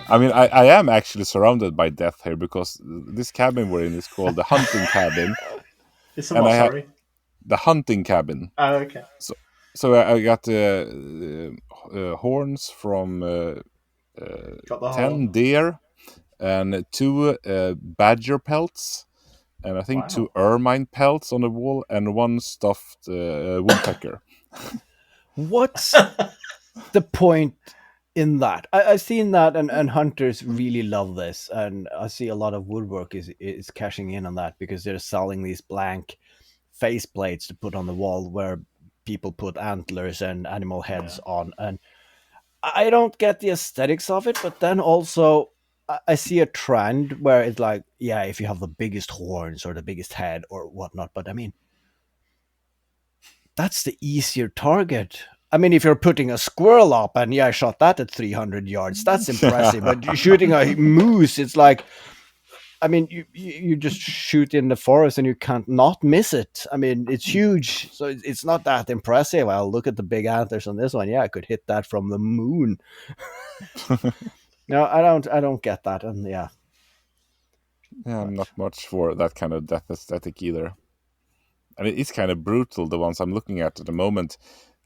I mean, I am actually surrounded by death here because this cabin we're in is called the hunting cabin, It's a and what? I have Sorry. the hunting cabin. Oh, okay. So, so I got horns from Got the whole. 10 deer and 2 badger pelts, and I think 2 Wow. ermine pelts on the wall, and 1 stuffed woodpecker. What's the point in that? I've seen that, and hunters really love this, and I see a lot of woodwork is cashing in on that because they're selling these blank face plates to put on the wall where people put antlers and animal heads on, and I don't get the aesthetics of it, but then also I see a trend where it's like, yeah, if you have the biggest horns or the biggest head or whatnot, but I mean, that's the easier target. I mean, if you're putting a squirrel up and yeah, I shot that at 300 yards, that's impressive. But shooting a moose, it's like, I mean, you just shoot in the forest and you can't not miss it. I mean, it's huge, so it's not that impressive. I'll look at the big antlers on this one. Yeah, I could hit that from the moon. No, I don't get that, and yeah, Yeah, I'm not but much for that kind of death aesthetic either. I mean, it's kind of brutal. The ones I'm looking at the moment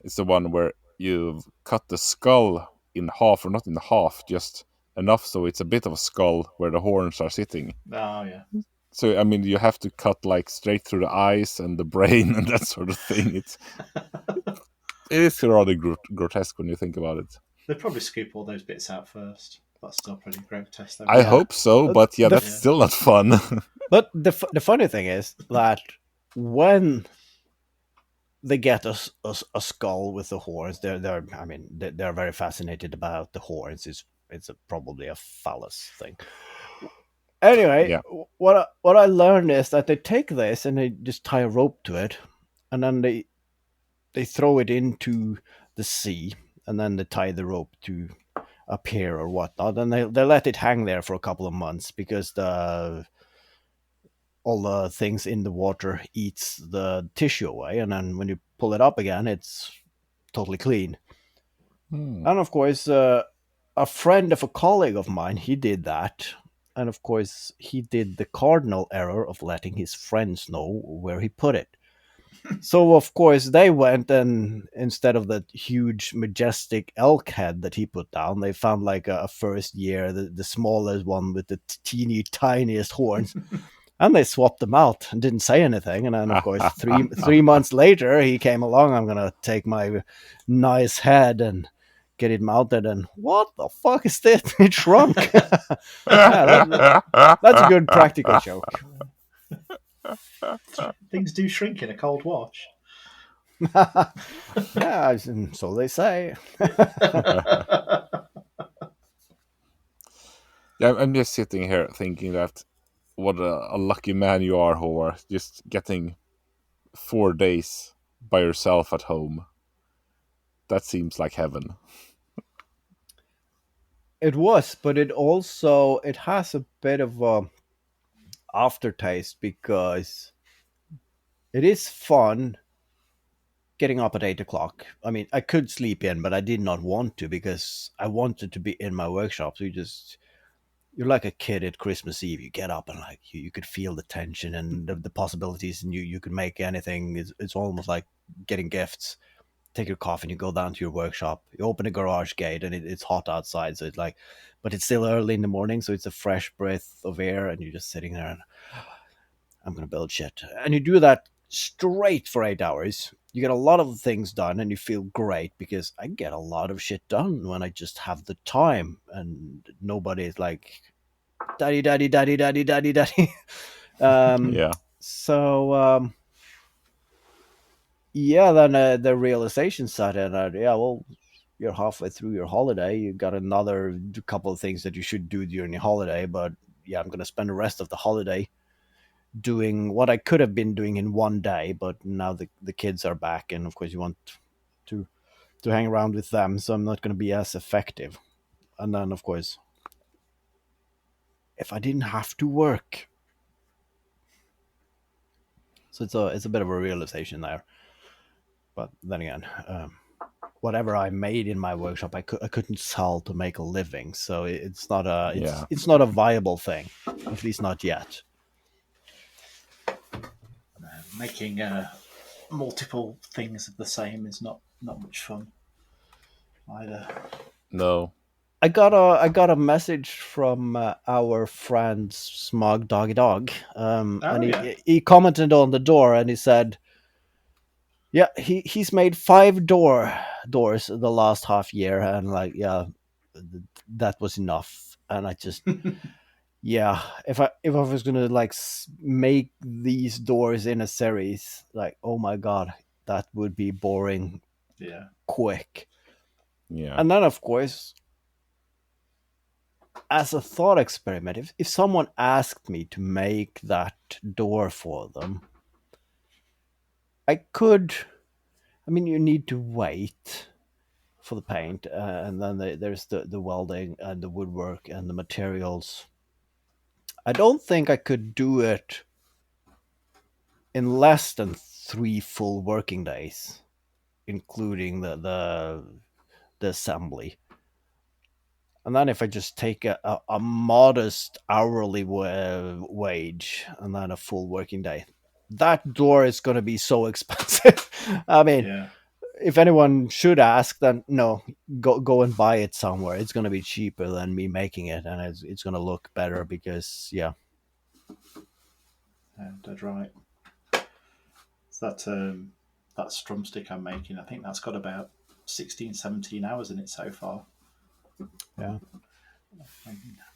is the one where you've cut the skull in half, or not in half, just enough so it's a bit of a skull where the horns are sitting. Oh, yeah. So I mean, you have to cut like straight through the eyes and the brain and that sort of thing. It is rather grotesque when you think about it. They probably scoop all those bits out first. That's still pretty grotesque, though. I Isn't yeah. hope so, but yeah, The that's Yeah. still not fun. but the funny thing is that when they get a skull with the horns, they're I mean they're very fascinated about the horns. It's probably a phallus thing. Anyway, Yeah. what I learned is that they take this and they just tie a rope to it, and then they throw it into the sea, and then they tie the rope to up here or whatnot, and they let it hang there for a couple of months because the all the things in the water eats the tissue away, and then when you pull it up again, it's totally clean. Hmm. And of course, a friend of a colleague of mine, he did that. And of course, he did the cardinal error of letting his friends know where he put it. So, of course, they went and instead of the huge, majestic elk head that he put down, they found like a first year, the smallest one with the teeny, tiniest horns. And they swapped them out and didn't say anything. And then, of course, three months later, he came along. I'm gonna take my nice head and get it mounted. And what the fuck is this? It shrunk. Yeah, that's a good practical joke. Things do shrink in a cold wash. Yeah, so they say. Yeah, I'm just sitting here thinking that what a lucky man you are, Howard. Just getting 4 days by yourself at home. That seems like heaven. It was, but it has a bit of a aftertaste because it is fun getting up at 8 o'clock. I mean, I could sleep in, but I did not want to because I wanted to be in my workshop. So you're like a kid at Christmas Eve. You get up and like you could feel the tension and the possibilities, and you could make anything. It's almost like getting gifts. Take your coffee and you go down to your workshop. You open a garage gate and it's hot outside, so it's like, but it's still early in the morning, so it's a fresh breath of air, and you're just sitting there and I'm gonna build shit. And you do that straight for 8 hours. You get a lot of things done and you feel great because I get a lot of shit done when I just have the time and nobody is like, daddy, daddy, daddy, daddy, daddy, daddy. um, Yeah. so, yeah, then the realization set in that, yeah, well, you're halfway through your holiday. You got another couple of things that you should do during your holiday, but yeah, I'm going to spend the rest of the holiday doing what I could have been doing in one day, but now the kids are back, and of course you want to to hang around with them, so I'm not going to be as effective. And then of course, if I didn't have to work, so it's a bit of a realization there. But then again, whatever I made in my workshop, I couldn't sell to make a living. So it's not a Yeah. it's not a viable thing, at least not yet. Making multiple things of the same is not much fun either. No. I got a message from our friend Smogdog, and yeah. he commented on the door, and he said, "Yeah, he's made 5 doors the last half year," and like, yeah, that was enough. And I just, yeah, if I was gonna like make these doors in a series, like, oh my god, that would be boring Yeah. quick. Yeah. And then, of course, as a thought experiment, if someone asked me to make that door for them, I could. I mean, you need to wait for the paint, and then there's the welding and the woodwork and the materials. I don't think I could do it in less than 3 full working days, including the assembly. And then if I just take a modest hourly wage and then a full working day, that door is going to be so expensive. I mean, Yeah. if anyone should ask, then no, go and buy it somewhere. It's going to be cheaper than me making it, and it's going to look better because, yeah. Yeah, dead right. So that strum stick I'm making, I think that's got about 16, 17 hours in it so far. Yeah.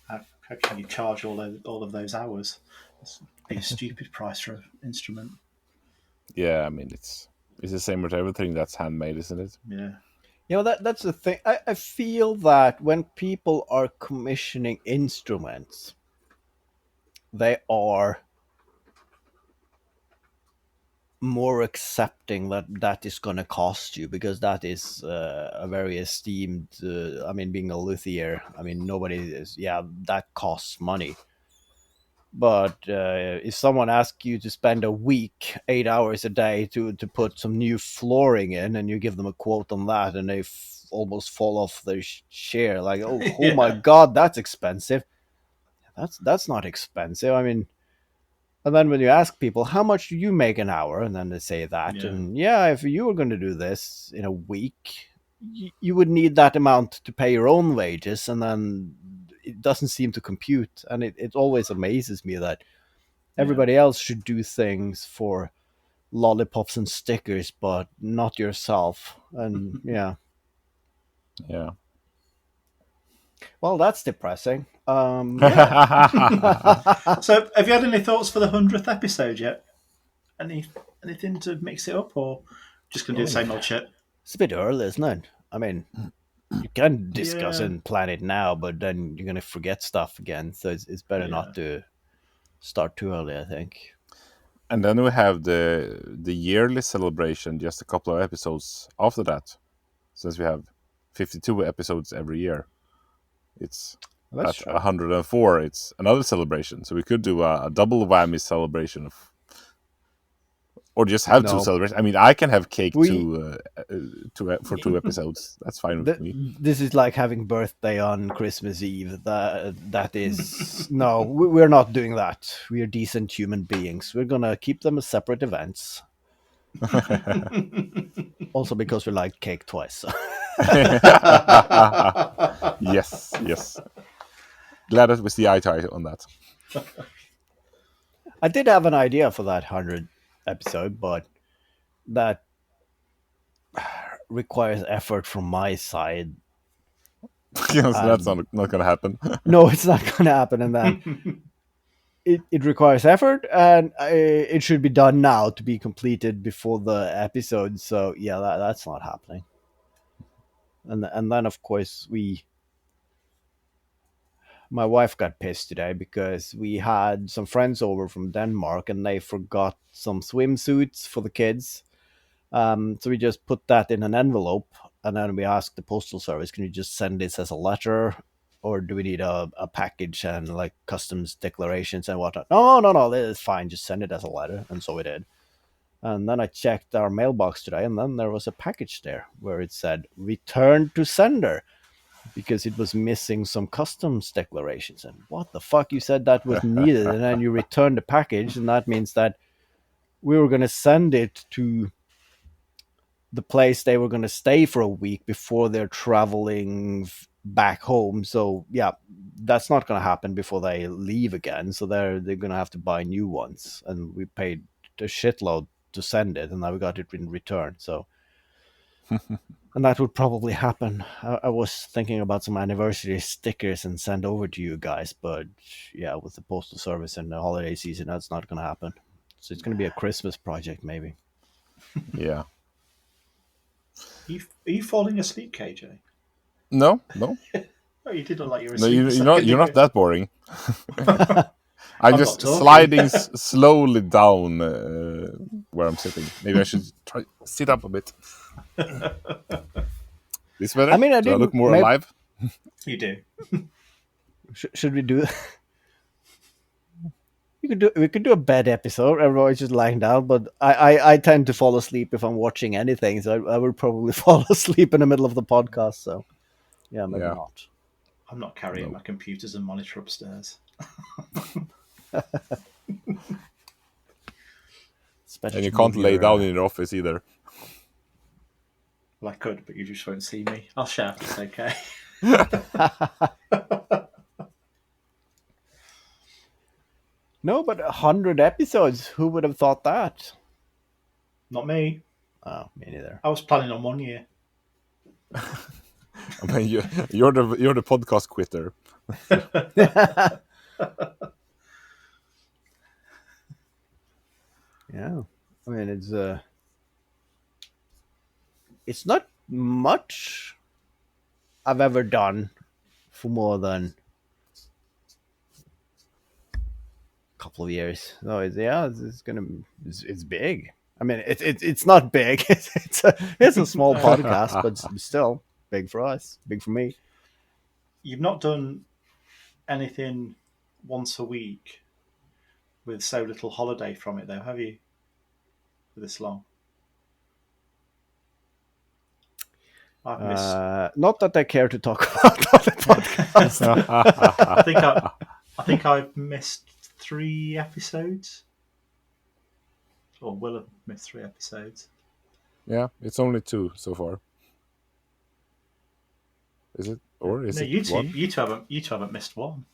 How can you charge all of those hours? It's a stupid price for an instrument. Yeah, I mean it's the same with everything that's handmade, isn't it? Yeah. You know, that's the thing. I feel that when people are commissioning instruments, they are more accepting that is going to cost you, because that is a very esteemed. I mean, being a luthier, I mean, nobody is. Yeah, that costs money. But if someone asks you to spend a week, 8 hours a day to put some new flooring in, and you give them a quote on that, and they almost fall off their chair, like, oh, oh my god, that's expensive. That's not expensive. I mean, and then when you ask people, how much do you make an hour? And then they say that. Yeah. And yeah, if you were going to do this in a week, you would need that amount to pay your own wages. And then it doesn't seem to compute. And it always amazes me that everybody else should do things for lollipops and stickers, but not yourself. And yeah. Yeah. Well, that's depressing. Yeah. So, have you had any thoughts for the 100th episode yet? Anything to mix it up, or just gonna do the same old shit? It's a bit early, isn't it? I mean, you can discuss and plan it now, but then you're gonna forget stuff again. So it's better not to start too early, I think. And then we have the yearly celebration, just a couple of episodes after that, since we have 52 episodes every year. It's That's at true. 104. It's another celebration, so we could do a double whammy celebration or just have two celebrations. I mean, I can have cake for 2 episodes. That's fine with me. This is like having birthday on Christmas Eve. That is no, we're not doing that. We are decent human beings. We're gonna keep them as separate events. Also, because we like cake twice. So. Yes. Glad that we see eye to eye on that. I did have an idea for that 100 episode, but that requires effort from my side. So that's not going to happen. No, it's not going to happen. And then it requires effort, and it should be done now to be completed before the episode. So yeah, that's not happening. And then of course my wife got pissed today because we had some friends over from Denmark and they forgot some swimsuits for the kids. So we just put that in an envelope, and then we asked the postal service, can you just send this as a letter, or do we need a package and like customs declarations and whatnot? No, this is fine. Just send it as a letter. And so we did. And then I checked our mailbox today, and then there was a package there where it said "Return to sender" because it was missing some customs declarations. And what the fuck? You said that was needed, and then you returned the package, and that means that we were going to send it to the place they were going to stay for a week before they're traveling back home. So yeah, that's not going to happen before they leave again. So they're going to have to buy new ones, and we paid a shitload to send it, and now we got it in return. So, and that would probably happen. I was thinking about some anniversary stickers and send over to you guys, but yeah, with the postal service and the holiday season, that's not going to happen. So it's going to be a Christmas project, maybe. Yeah. Are you falling asleep, KJ? No. Oh, you did look like you were No, asleep. you're not that boring. I'm I'm just not talking. sliding slowly down where I'm sitting. Maybe I should try sit up a bit. This better? I mean, I Do I look didn't. more alive? You do. Should we do? We could do a bed episode. Everybody's just lying down, but I tend to fall asleep if I'm watching anything, so I would probably fall asleep in the middle of the podcast. So yeah, maybe Yeah. not. I'm not carrying my computers and monitor upstairs. Especially And you can't move lay your, down in your office either. Well, I could, but you just won't see me. I'll shout. It's okay. No, but 100 episodes. Who would have thought that? Not me. Oh, me neither. I was planning on 1 year. I mean, you're the podcast quitter. Yeah, I mean it's not much I've ever done for more than a couple of years. No, it's big. I mean, it's not big. It's a small podcast, but still big for us, big for me. You've not done anything once a week with so little holiday from it, though, have you? For this long. I've missed. Not that I care to talk about other podcasts. I think I've missed 3 episodes, or will have missed 3 episodes. Yeah, it's only 2 so far. Is it? Or is No, it you two, 1? you two haven't missed one.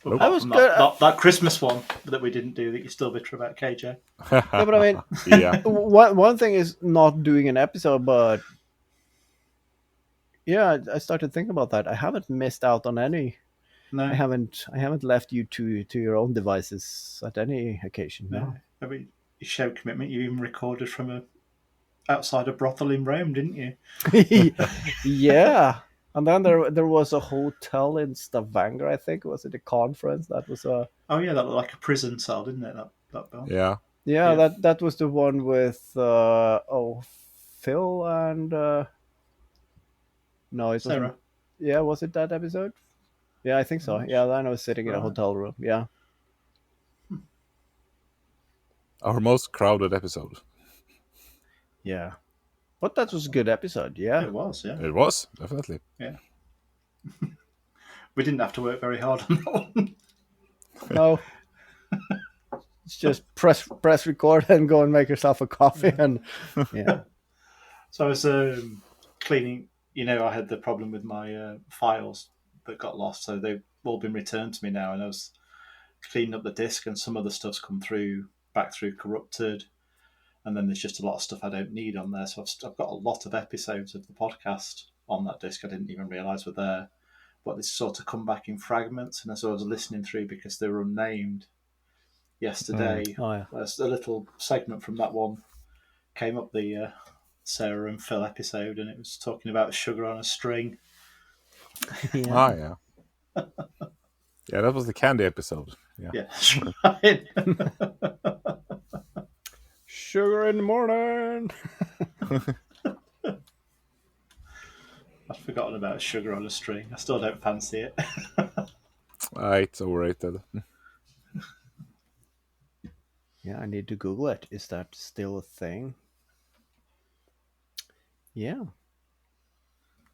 Nope. Apart I was from good. that Christmas one that we didn't do that you're still bitter about, KJ. Yeah, but I mean, Yeah. one thing is not doing an episode, but yeah, I started thinking about that. I haven't missed out on any. No, I haven't left you to your own devices at any occasion. No. I mean, you showed commitment. You even recorded from outside a brothel in Rome, didn't you? Yeah. And then there was a hotel in Stavanger, I think. Was it a conference? That was a Oh yeah, that looked like a prison cell, didn't it? That bell. Yeah. yeah. That was the one with Phil and no, it Sarah. wasn't. Yeah, was it that episode? Yeah, I think so. Yeah, then I was sitting in a Right. hotel room. Yeah. Our most crowded episode. Yeah. But that was a good episode, yeah. It was, yeah. It was, definitely. Yeah. We didn't have to work very hard on that one. No. It's just press record and go and make yourself a coffee and yeah. So I was cleaning. You know, I had the problem with my files that got lost, so they've all been returned to me now. And I was cleaning up the disk, and some of the stuff's come back through corrupted, and then there's just a lot of stuff I don't need on there. So I've got a lot of episodes of the podcast on that disk I didn't even realise were there, but they sort of come back in fragments. And as I was listening through, because they were unnamed yesterday, Oh, yeah. there's a little segment from that one came up, the Sarah and Phil episode, and it was talking about sugar on a string. Yeah. Ah, yeah. Yeah, that was the candy episode. Yeah. Yeah, that's right. Sugar in the morning. I've forgotten about sugar on a string. I still don't fancy it. It's overrated. Yeah, Yeah, I need to Google it. Is that still a thing? Yeah.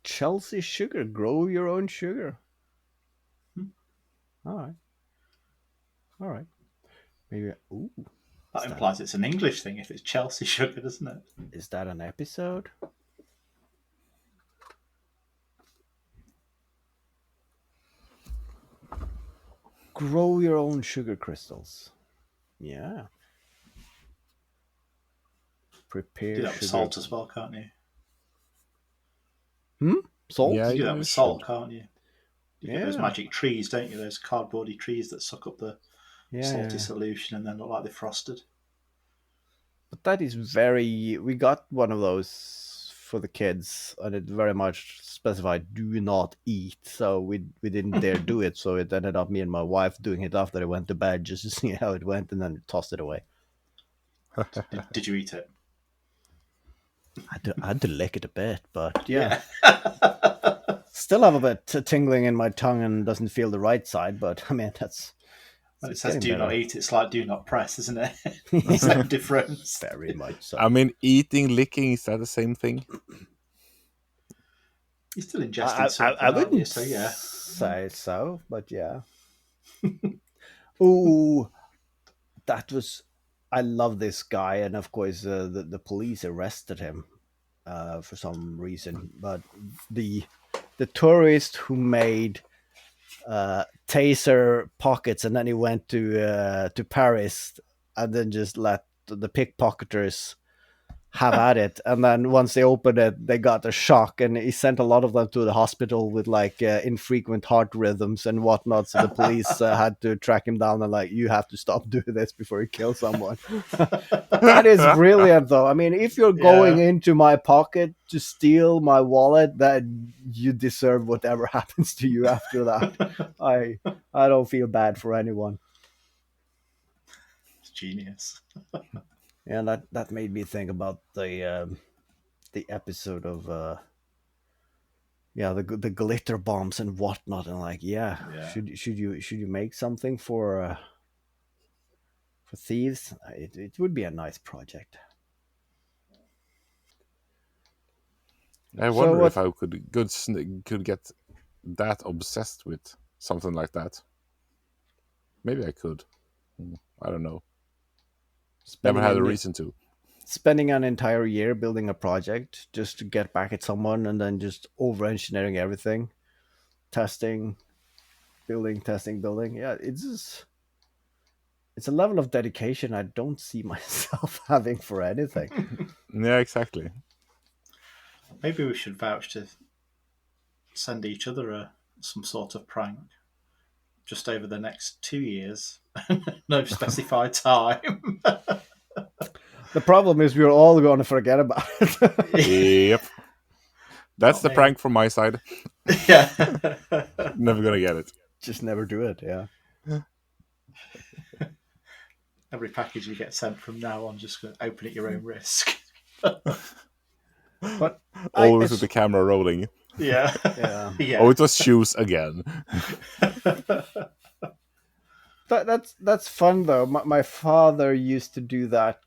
Chelsea sugar. Grow your own sugar. Hmm. All right. All right. Maybe. Ooh. That implies it's an English thing if it's Chelsea sugar, doesn't it? Is that an episode? Grow your own sugar crystals. Yeah. Prepare Do that with sugar. salt as well, can't you? Salt? Yeah, You do that you with should. salt, can't you? You get those Yeah. magic trees, don't you? Those cardboardy trees that suck up the salty Yeah. solution and then look like they're frosted. But that is very. We got one of those for the kids, and it very much specified "do not eat." So we didn't dare do it. So it ended up me and my wife doing it after I went to bed, just to see how it went, and then tossed it away. Did you eat it? I had to lick it a bit, but yeah. Yeah. Still have a bit tingling in my tongue and doesn't feel the right side, but I mean that's. When it It's says getting do not better. eat, it's like do not press, isn't it? Same difference. Very much so. I mean, eating, licking, is that the same thing? You're still ingesting something, I aren't you? wouldn't So yeah. say so, but yeah. Ooh, that was. I love this guy, and of course, the police arrested him for some reason. But the tourist who made taser pockets, and then he went to Paris, and then just let the pickpocketers have at it. And then once they opened it, they got a shock, and he sent a lot of them to the hospital with like infrequent heart rhythms and whatnot. So the police had to track him down and like, you have to stop doing this before you kill someone. But that is brilliant, though. I mean, if you're going into my pocket to steal my wallet, then you deserve whatever happens to you after that. I don't feel bad for anyone. It's genius. Yeah, that made me think about the episode of the glitter bombs and whatnot, and like should you make something for thieves? It would be a nice project. I So wonder if what? I could get that obsessed with something like that. Maybe I could. I don't know. Never had a reason to. Spending an entire year building a project just to get back at someone, and then just over engineering everything, testing, building, testing, building. Yeah, it's a level of dedication I don't see myself having for anything. Yeah, exactly. Maybe we should vouch to send each other some sort of prank just over the next 2 years. No specified time. The problem is we're all going to forget about it. Yep. That's Not the me. prank from my side. Yeah. Never gonna get it. Just never do it. Yeah. Every package you get sent from now on, just open at your own risk. But Always with the camera rolling. Yeah. yeah. Yeah. Oh, it was shoes again. That's fun though. My father used to do that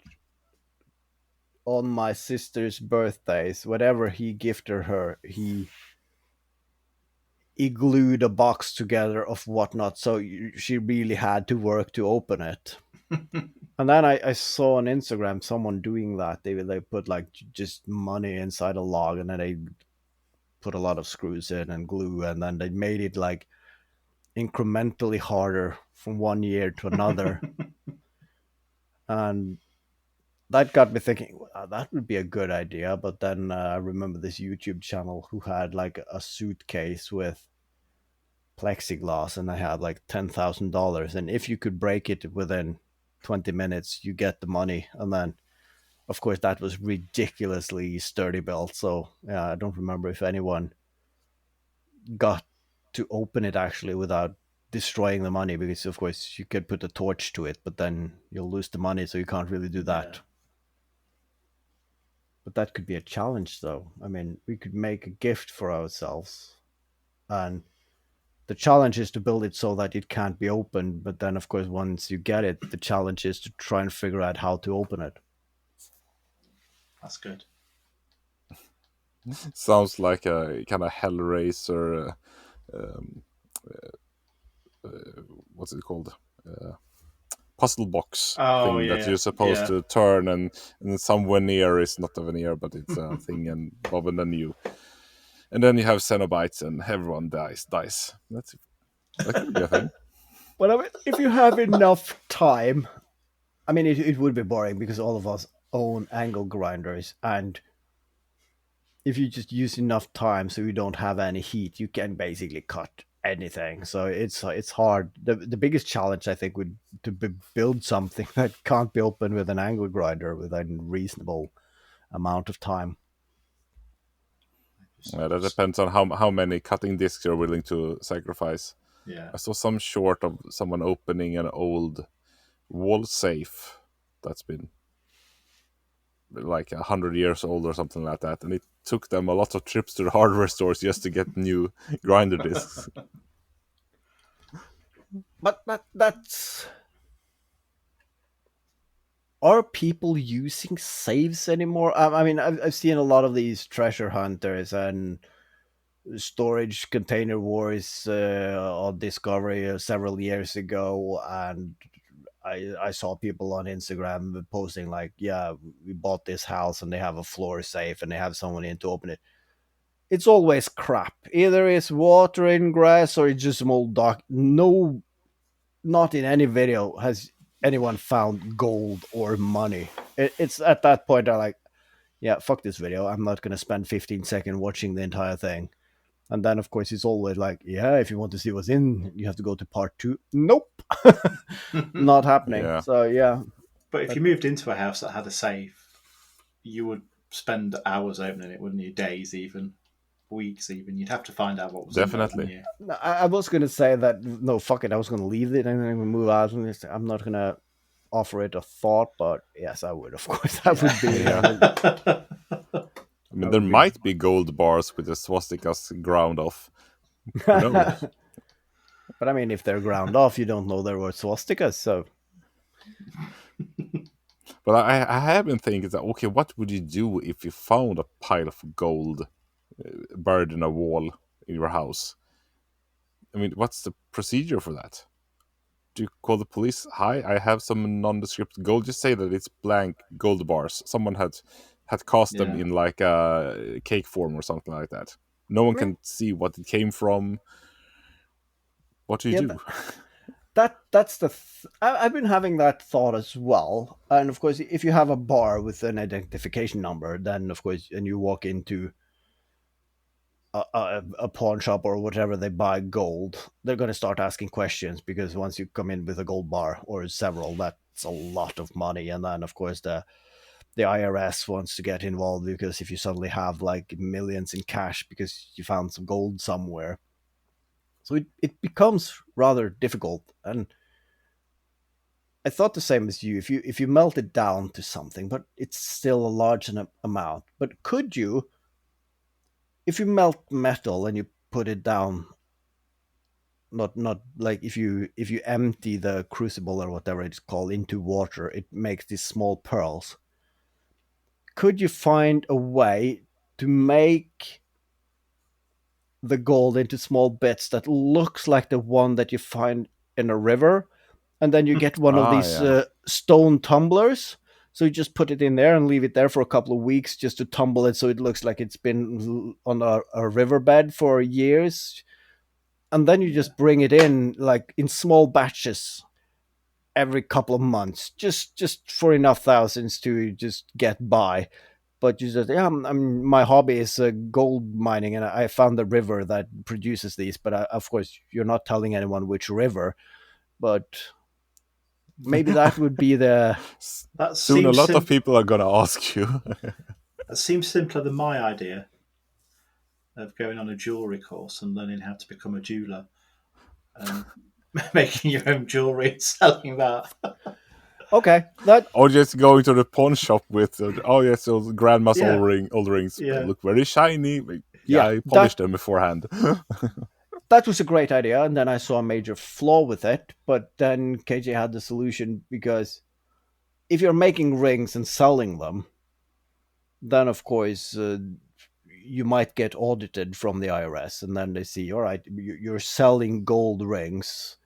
on my sister's birthdays. Whatever he gifted her, he glued a box together of whatnot, so she really had to work to open it. And then I saw on Instagram someone doing that. They put like just money inside a log, and then they put a lot of screws in and glue, and then they made it like incrementally harder from one year to another. And that got me thinking, wow, that would be a good idea. But then I remember this YouTube channel who had like a suitcase with plexiglass, and they had like $10,000, and if you could break it within 20 minutes, you get the money. And then, of course, that was ridiculously sturdy built. So yeah, I don't remember if anyone got to open it actually without destroying the money, because of course you could put a torch to it, but then you'll lose the money, so you can't really do that. Yeah. But that could be a challenge, though. I mean, we could make a gift for ourselves, and The challenge is to build it so that it can't be opened, but then of course once you get it, the challenge is to try and figure out how to open it. That's good. Sounds like a kind of Hellraiser. Um, what's it called? Puzzle box thing that you're supposed to turn, and some veneer is not a veneer, but it's a thing, and Bob, and then you have Cenobites, and everyone dies. That could be a thing. Well, I mean, if you have enough time, I mean, it would be boring because all of us own angle grinders, and if you just use enough time so you don't have any heat, you can basically cut anything. So it's hard. The biggest challenge, I think, would to build something that can't be opened with an angle grinder within a reasonable amount of time. That depends on how many cutting discs you're willing to sacrifice. Yeah. I saw some short of someone opening an old wall safe that's been like 100 years old or something like that, and it took them a lot of trips to the hardware stores just to get new grinder discs. But that's... Are people using saves anymore? I mean, I've seen a lot of these treasure hunters and storage container wars on Discovery several years ago, and I saw people on Instagram posting like, yeah, we bought this house and they have a floor safe and they have someone in to open it. It's always crap. Either it's water in grass or it's just some old dock. No, not in any video has anyone found gold or money. It's at that point I'm like, yeah, fuck this video. I'm not going to spend 15 seconds watching the entire thing. And then, of course, it's always like, yeah, if you want to see what's in, you have to go to part 2. Nope. Not happening. Yeah. So, yeah. But if you moved into a house that had a safe, you would spend hours opening it, wouldn't you? Days even. Weeks even. You'd have to find out what was Definitely. in there. I was going to say that, no, fuck it. I was going to leave it and then move out. And I'm not going to offer it a thought, but yes, I would, of course. That would be... I mean, there might be gold bars with the swastikas ground off. Who knows? But I mean, if they're ground off, you don't know there were swastikas, so... But I have been thinking that, okay, what would you do if you found a pile of gold buried in a wall in your house? I mean, what's the procedure for that? Do you call the police? Hi, I have some nondescript gold. Just say that it's blank gold bars. Someone had cast them in like a cake form or something like that. No one can see what it came from. What do you do? That's the... I've been having that thought as well. And of course, if you have a bar with an identification number, then of course, and you walk into a pawn shop or whatever, they buy gold, they're going to start asking questions, because once you come in with a gold bar or several, that's a lot of money. And then of course the IRS wants to get involved, because if you suddenly have like millions in cash because you found some gold somewhere, so it becomes rather difficult. And I thought the same as you. If you melt it down to something, but it's still a large amount. But could you, if you melt metal and you put it down, not like if you empty the crucible or whatever it's called into water, it makes these small pearls. Could you find a way to make the gold into small bits that looks like the one that you find in a river, and then you get one of these stone tumblers, so you just put it in there and leave it there for a couple of weeks just to tumble it so it looks like it's been on a riverbed for years, and then you just bring it in like in small batches every couple of months, just for enough thousands to just get by. But you just, my hobby is gold mining, and I found the river that produces these. But of course, you're not telling anyone which river. But maybe that would be the... Soon a lot of people are going to ask you. That seems simpler than my idea of going on a jewellery course and learning how to become a jeweller. Making your own jewellery and selling that. Okay, or just going to the pawn shop with so grandma's old rings look very shiny. I polished them beforehand. that was a great idea, and then I saw a major flaw with it. But then KJ had the solution, because if you're making rings and selling them, then of course you might get audited from the IRS, and then they see, all right, you're selling gold rings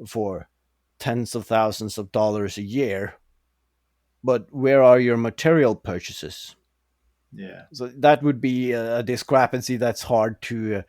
for tens of thousands of dollars a year, but where are your material purchases? Yeah. So that would be a discrepancy that's hard to,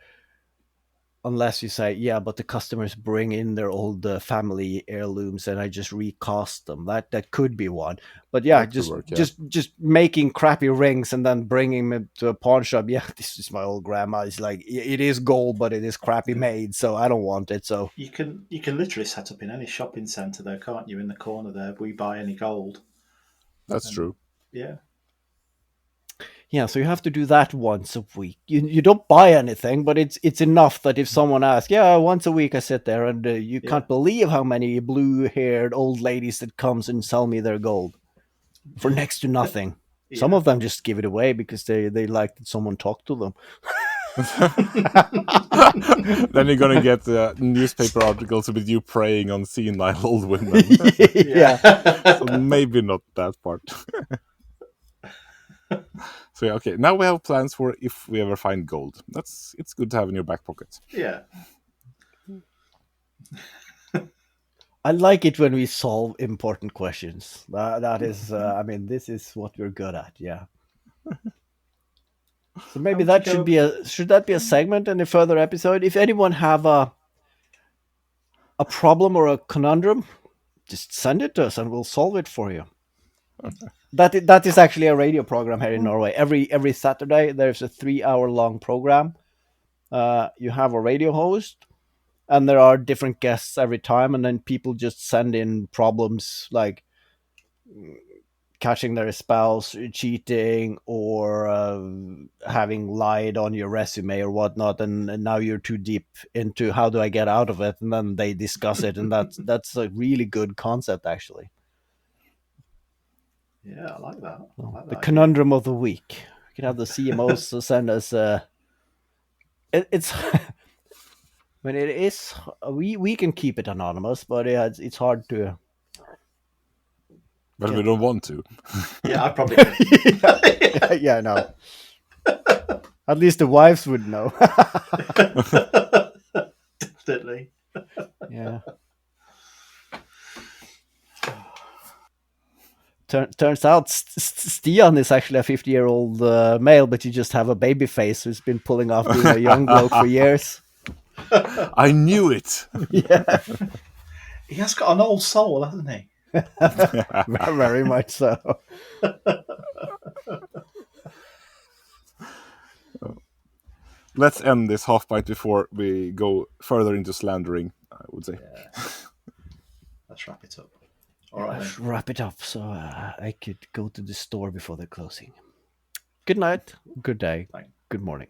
unless you say, yeah, but the customers bring in their old family heirlooms and I just recast them. That could be one. But yeah, That could work, yeah. just making crappy rings and then bringing them to a pawn shop. Yeah, this is my old grandma. It's like, it is gold, but it is crappy made, so I don't want it. So you can literally set up in any shopping centre there, can't you? In the corner there, we buy any gold. That's true. Yeah. Yeah, so you have to do that once a week. You don't buy anything, but it's enough that if someone asks, yeah, once a week I sit there and you can't believe how many blue-haired old ladies that comes and sell me their gold for next to nothing. Yeah. Some of them just give it away because they like that someone talked to them. Then you're gonna get newspaper articles with you preying on senile old women. Yeah. So maybe not that part. So yeah, okay. Now we have plans for if we ever find gold. It's good to have in your back pocket. Yeah. I like it when we solve important questions. That is, I mean, this is what we're good at. Yeah. So maybe that should that be a segment in a further episode? If anyone have a problem or a conundrum, just send it to us and we'll solve it for you. Okay. That is actually a radio program here in Norway. Every Saturday there's a 3-hour long program. You have a radio host, and there are different guests every time, and then people just send in problems like catching their spouse cheating or having lied on your resume or whatnot, and now you're too deep into how do I get out of it, and then they discuss it, and that's a really good concept actually. Yeah, I like that. The conundrum of the week. We can have the CMOs send us. It's. I mean, it is. We can keep it anonymous, but it's hard to. But we don't want to. Yeah, I probably could. Yeah, no. At least the wives would know. Definitely. Yeah. Turns out Stian is actually a 50-year-old male, but you just have a baby face who's been pulling off being a young bloke for years. I knew it. Yeah. He has got an old soul, hasn't he? Very much so. Let's end this half bite before we go further into slandering, I would say. Yeah. Let's wrap it up. All right. Let's wrap it up so I could go to the store before the closing. Good night. Good day. Good morning.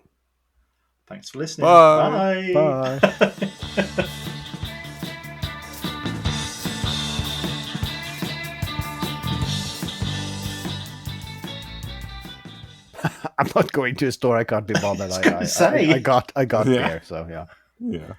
Thanks for listening. Bye. Bye. I'm not going to a store. I can't be bothered. I got yeah. beer, so yeah. Yeah.